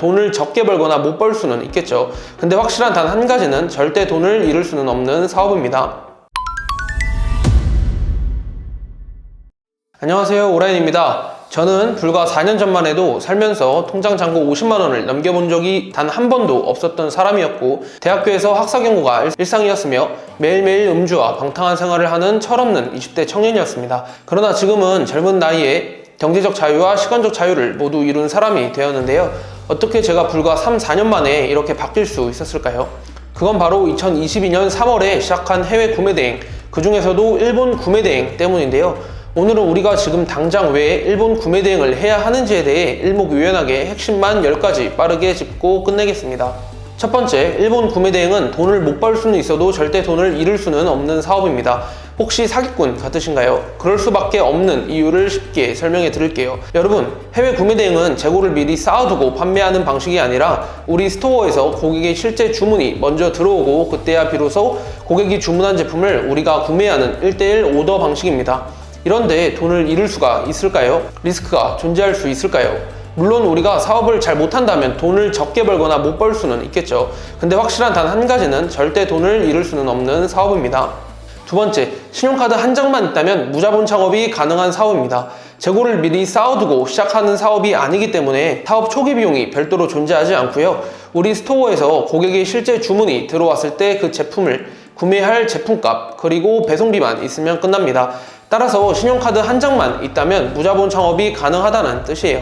돈을 적게 벌거나 못 벌 수는 있겠죠. 근데 확실한 단 한 가지는 절대 돈을 잃을 수는 없는 사업입니다. 안녕하세요, 오라인입니다. 저는 불과 4년 전만 해도 살면서 통장 잔고 50만원을 넘겨본 적이 단 한 번도 없었던 사람이었고, 대학교에서 학사경고가 일상이었으며 매일매일 음주와 방탕한 생활을 하는 철없는 20대 청년이었습니다. 그러나 지금은 젊은 나이에 경제적 자유와 시간적 자유를 모두 이룬 사람이 되었는데요. 어떻게 제가 불과 3, 4년 만에 이렇게 바뀔 수 있었을까요? 그건 바로 2022년 3월에 시작한 해외 구매 대행, 그 중에서도 일본 구매 대행 때문인데요. 오늘은 우리가 지금 당장 왜 일본 구매 대행을 해야 하는지에 대해 일목요연하게 핵심만 10가지 빠르게 짚고 끝내겠습니다. 첫 번째, 일본 구매 대행은 돈을 못 벌 수는 있어도 절대 돈을 잃을 수는 없는 사업입니다. 혹시 사기꾼 같으신가요? 그럴 수밖에 없는 이유를 쉽게 설명해 드릴게요. 여러분, 해외 구매 대행은 재고를 미리 쌓아두고 판매하는 방식이 아니라 우리 스토어에서 고객의 실제 주문이 먼저 들어오고 그때야 비로소 고객이 주문한 제품을 우리가 구매하는 1:1 오더 방식입니다. 이런데 돈을 잃을 수가 있을까요? 리스크가 존재할 수 있을까요? 물론 우리가 사업을 잘 못한다면 돈을 적게 벌거나 못 벌 수는 있겠죠. 근데 확실한 단 한 가지는 절대 돈을 잃을 수는 없는 사업입니다. 두 번째, 신용카드 한 장만 있다면 무자본 창업이 가능한 사업입니다. 재고를 미리 쌓아두고 시작하는 사업이 아니기 때문에 사업 초기 비용이 별도로 존재하지 않고요. 우리 스토어에서 고객의 실제 주문이 들어왔을 때 그 제품을 구매할 제품값 그리고 배송비만 있으면 끝납니다. 따라서 신용카드 한 장만 있다면 무자본 창업이 가능하다는 뜻이에요.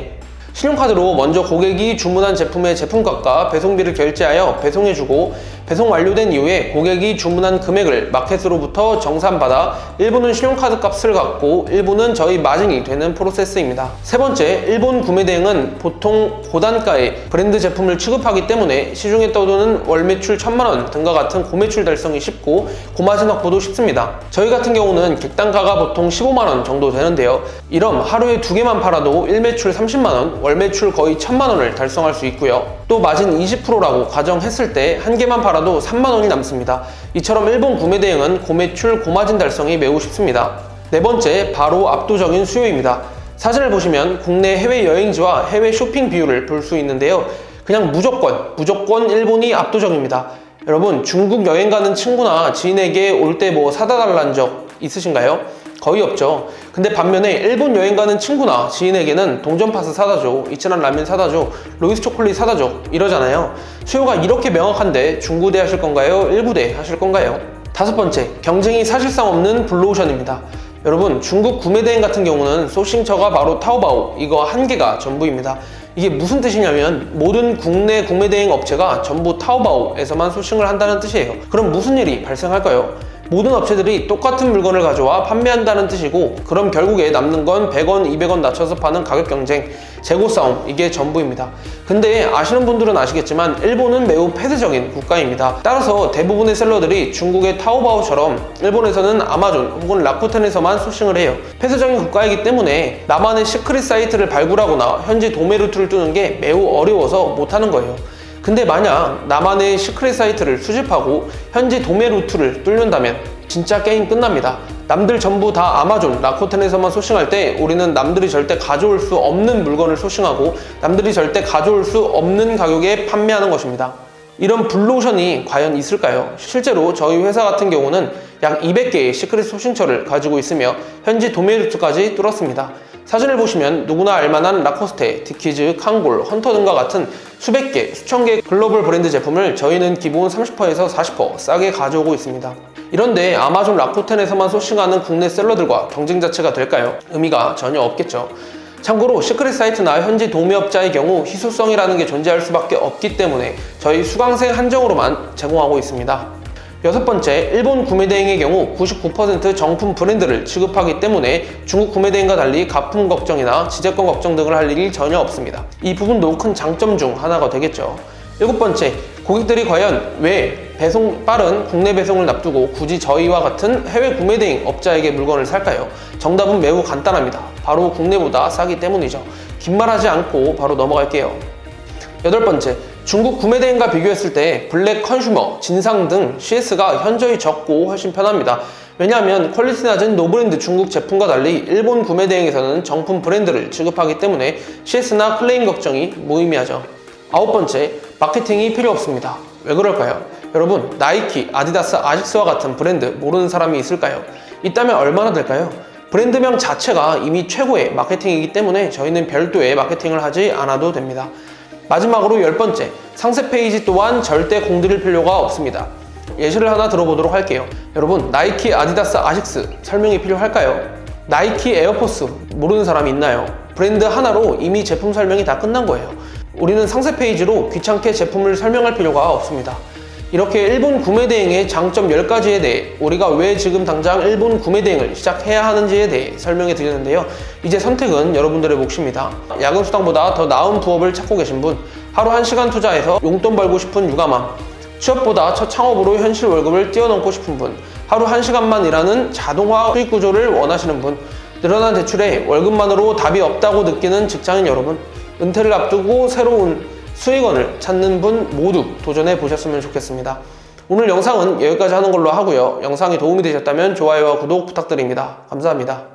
신용카드로 먼저 고객이 주문한 제품의 제품값과 배송비를 결제하여 배송해주고, 배송 완료된 이후에 고객이 주문한 금액을 마켓으로부터 정산받아 일부는 신용카드 값을 갖고 일부는 저희 마진이 되는 프로세스입니다. 세 번째, 일본 구매 대행은 보통 고단가의 브랜드 제품을 취급하기 때문에 시중에 떠도는 월 매출 1000만원 등과 같은 고매출 달성이 쉽고 고마진 확보도 쉽습니다. 저희 같은 경우는 객단가가 보통 15만원 정도 되는데요. 이럼 하루에 2개만 팔아도 일매출 30만원, 월 매출 거의 1000만원을 달성할 수 있고요. 또 마진 20%라고 가정했을 때 한 개만 팔아도 3만원이 남습니다. 이처럼 일본 구매 대행은 고매출, 고마진 달성이 매우 쉽습니다. 네 번째, 바로 압도적인 수요입니다. 사진을 보시면 국내 해외 여행지와 해외 쇼핑 비율을 볼 수 있는데요. 그냥 무조건 일본이 압도적입니다. 여러분, 중국 여행 가는 친구나 지인에게 올 때 뭐 사다 달라는 적 있으신가요? 거의 없죠. 근데 반면에 일본 여행 가는 친구나 지인에게는 동전파스 사다줘, 이천원 라면 사다줘, 로이스 초콜릿 사다줘 이러잖아요. 수요가 이렇게 명확한데 중구대 하실 건가요? 일구대 하실 건가요? 다섯 번째, 경쟁이 사실상 없는 블루오션입니다. 여러분, 중국 구매대행 같은 경우는 소싱처가 바로 타오바오 이거 한 개가 전부입니다. 이게 무슨 뜻이냐면 모든 국내 구매대행 업체가 전부 타오바오에서만 소싱을 한다는 뜻이에요. 그럼 무슨 일이 발생할까요? 모든 업체들이 똑같은 물건을 가져와 판매한다는 뜻이고, 그럼 결국에 남는 건 100원, 200원 낮춰서 파는 가격 경쟁, 재고 싸움, 이게 전부입니다. 근데 아시는 분들은 아시겠지만 일본은 매우 폐쇄적인 국가입니다. 따라서 대부분의 셀러들이 중국의 타오바오처럼 일본에서는 아마존 혹은 라쿠텐에서만 소싱을 해요. 폐쇄적인 국가이기 때문에 나만의 시크릿 사이트를 발굴하거나 현지 도매 루트를 뚫는 게 매우 어려워서 못하는 거예요. 근데 만약 나만의 시크릿 사이트를 수집하고 현지 도매 루트를 뚫는다면 진짜 게임 끝납니다. 남들 전부 다 아마존, 라쿠텐에서만 소싱할 때 우리는 남들이 절대 가져올 수 없는 물건을 소싱하고 남들이 절대 가져올 수 없는 가격에 판매하는 것입니다. 이런 블루오션이 과연 있을까요? 실제로 저희 회사 같은 경우는 약 200개의 시크릿 소싱처를 가지고 있으며 현지 도매 루트까지 뚫었습니다. 사진을 보시면 누구나 알만한 라코스테, 디키즈, 칸골, 헌터 등과 같은 수백 개, 수천 개의 글로벌 브랜드 제품을 저희는 기본 30%에서 40% 싸게 가져오고 있습니다. 이런데 아마존 라쿠텐에서만 소싱하는 국내 셀러들과 경쟁 자체가 될까요? 의미가 전혀 없겠죠. 참고로 시크릿 사이트나 현지 도매업자의 경우 희소성이라는 게 존재할 수밖에 없기 때문에 저희 수강생 한정으로만 제공하고 있습니다. 여섯 번째, 일본 구매대행의 경우 99% 정품 브랜드를 취급하기 때문에 중국 구매대행과 달리 가품 걱정이나 지재권 걱정 등을 할 일이 전혀 없습니다. 이 부분도 큰 장점 중 하나가 되겠죠. 일곱 번째, 고객들이 과연 왜 빠른 국내 배송을 납두고 굳이 저희와 같은 해외 구매대행 업자에게 물건을 살까요? 정답은 매우 간단합니다. 바로 국내보다 싸기 때문이죠. 긴 말하지 않고 바로 넘어갈게요. 여덟 번째, 중국 구매대행과 비교했을 때 블랙 컨슈머, 진상 등 CS가 현저히 적고 훨씬 편합니다. 왜냐하면 퀄리티 낮은 노브랜드 중국 제품과 달리 일본 구매대행에서는 정품 브랜드를 취급하기 때문에 CS나 클레임 걱정이 무의미하죠. 9번째, 마케팅이 필요 없습니다. 왜 그럴까요? 여러분, 나이키, 아디다스, 아식스와 같은 브랜드 모르는 사람이 있을까요? 있다면 얼마나 될까요? 브랜드명 자체가 이미 최고의 마케팅이기 때문에 저희는 별도의 마케팅을 하지 않아도 됩니다. 마지막으로 10번째, 상세 페이지 또한 절대 공들일 필요가 없습니다. 예시를 하나 들어보도록 할게요. 여러분, 나이키, 아디다스, 아식스 설명이 필요할까요? 나이키 에어포스 모르는 사람이 있나요? 브랜드 하나로 이미 제품 설명이 다 끝난 거예요. 우리는 상세 페이지로 귀찮게 제품을 설명할 필요가 없습니다. 이렇게 일본 구매 대행의 장점 10가지에 대해 우리가 왜 지금 당장 일본 구매 대행을 시작해야 하는지에 대해 설명해 드렸는데요. 이제 선택은 여러분들의 몫입니다. 야근 수당보다 더 나은 부업을 찾고 계신 분, 하루 1시간 투자해서 용돈 벌고 싶은 육아맘, 취업보다 첫 창업으로 현실 월급을 뛰어넘고 싶은 분, 하루 1시간만 일하는 자동화 수익 구조를 원하시는 분, 늘어난 대출에 월급만으로 답이 없다고 느끼는 직장인 여러분, 은퇴를 앞두고 새로운 수익원을 찾는 분 모두 도전해 보셨으면 좋겠습니다. 오늘 영상은 여기까지 하는 걸로 하고요. 영상이 도움이 되셨다면 좋아요와 구독 부탁드립니다. 감사합니다.